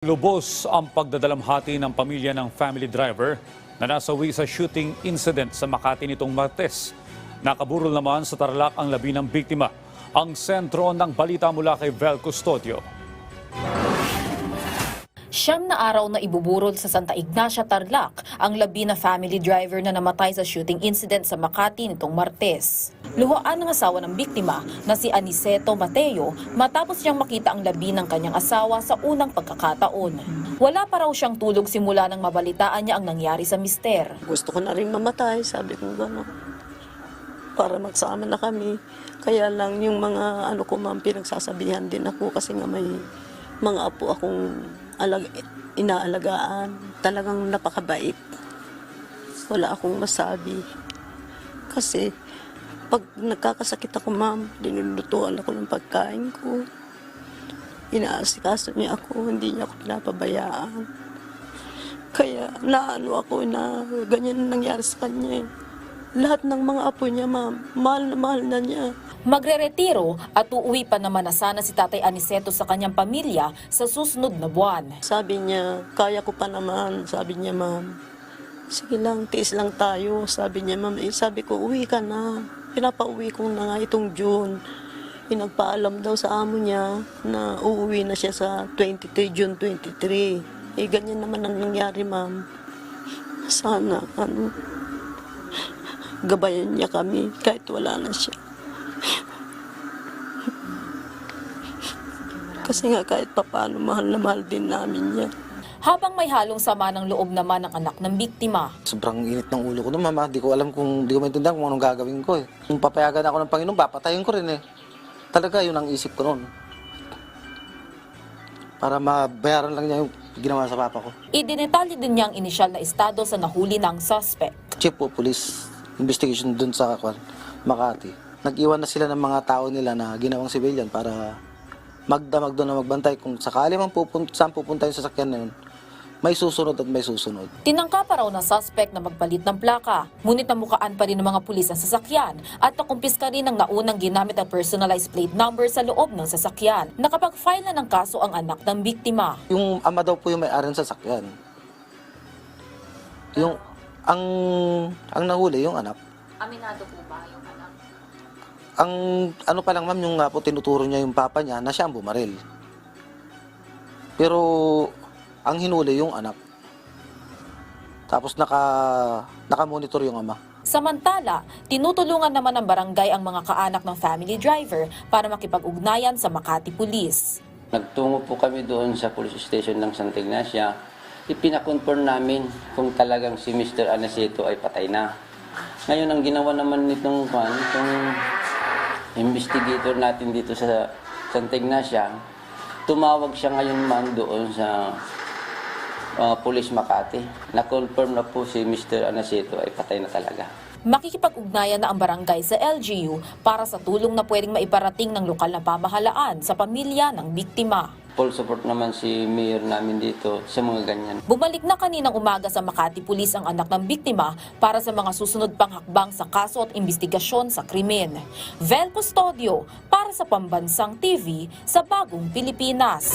Lubos ang pagdadalamhati ng pamilya ng family driver na nasawi sa shooting incident sa Makati nitong Martes. Nakaburol naman sa Tarlac ang labi ng biktima. Ang sentro ng balita mula kay Vel Custodio. Siyam na araw na ibuburol sa Santa Ignacia, Tarlac ang labi na family driver na namatay sa shooting incident sa Makati nitong Martes. Luhaan ng asawa ng biktima na si Aniceto Mateo matapos niyang makita ang labi ng kanyang asawa sa unang pagkakataon. Wala pa raw siyang tulog simula nang mabalitaan niya ang nangyari sa mister. Gusto ko na rin mamatay, sabi ko gano'n. Para magsama na kami. Kaya lang yung mga ko ma'am, pinagsasabihan din ako kasi nga may mga apo akong inaalagaan. Talagang napakabait. Wala akong masabi. Kasi pag nagkakasakit ako ma'am, dinulutuan ako ng pagkain ko. Inaasikaso niya ako, hindi niya ako pinapabayaan. Kaya naano ako na ganyan nangyari sa kanya. Lahat ng mga apo niya ma'am, mahal na niya. Magre-retiro at uuwi pa naman na sana si Tatay Aniceto sa kanyang pamilya sa susunod na buwan. Sabi niya, kaya ko pa naman. Sabi niya, ma'am, sige lang, tiis lang tayo. Sabi niya, ma'am, sabi ko, uwi ka na. Pinapauwi ko na nga itong June. Pinagpaalam daw sa amo niya na uuwi na siya sa June 23. Ganyan naman ang nangyari, ma'am. Sana, gabayan niya kami kahit wala na siya. Kasi nga kahit papaano, mahal na mahal din namin niya. Habang may halong sama ng loob naman ng anak ng biktima. Sobrang init ng ulo ko noon, mama. Di ko maintindihan kung anong gagawin ko eh. Kung papayagan ako ng Panginoon, papatayin ko rin eh. Talaga yun ang isip ko noon. Para mabayaran lang niya yung ginawa sa papa ko. Idinetalye din niya ang inisyal na estado sa nahuli ng suspect. Chief po, police investigation dun sa Makati. Nag-iwan na sila ng mga tao nila na ginawang civilian para magdamag doon na magbantay kung sakali mang saan pupunta yung sasakyan na yun. May susunod at may susunod. Tinangka pa raw na suspect na magpalit ng plaka. Ngunit namukaan pa rin ng mga pulis ang sasakyan at nakumpiska rin ang naunang ginamit na personalized plate number sa loob ng sasakyan. Nakapag-file na ng kaso ang anak ng biktima. Yung ama daw po yung may-ari ng sasakyan. Yung ang nahuli yung anak. Aminado po ba yung anak? Ang ano pa lang ma'am, yung po tinuturo niya yung papa niya na siya ang bumaril. Pero ang hinuli yung anak. Tapos naka-monitor yung ama. Samantala, tinutulungan naman ng barangay ang mga kaanak ng family driver para makipag-ugnayan sa Makati Police. Nagtungo po kami doon sa police station ng Santa Ignacia. Ipinakonfirm namin kung talagang si Mr. Aniceto ay patay na. Ngayon, ang ginawa naman itong investigator natin dito sa Santa Ignacia, tumawag siya ngayon man doon sa Police Makati. Na-confirm na po si Mr. Aniceto ay patay na talaga. Makikipag-ugnayan na ang barangay sa LGU para sa tulong na pwedeng maiparating ng lokal na pamahalaan sa pamilya ng biktima. Full support naman si Mayor namin dito sa mga ganyan. Bumalik na kaninang umaga sa Makati Police ang anak ng biktima para sa mga susunod pang hakbang sa kaso at investigasyon sa krimen. Vel Custodio para sa Pambansang TV sa Bagong Pilipinas.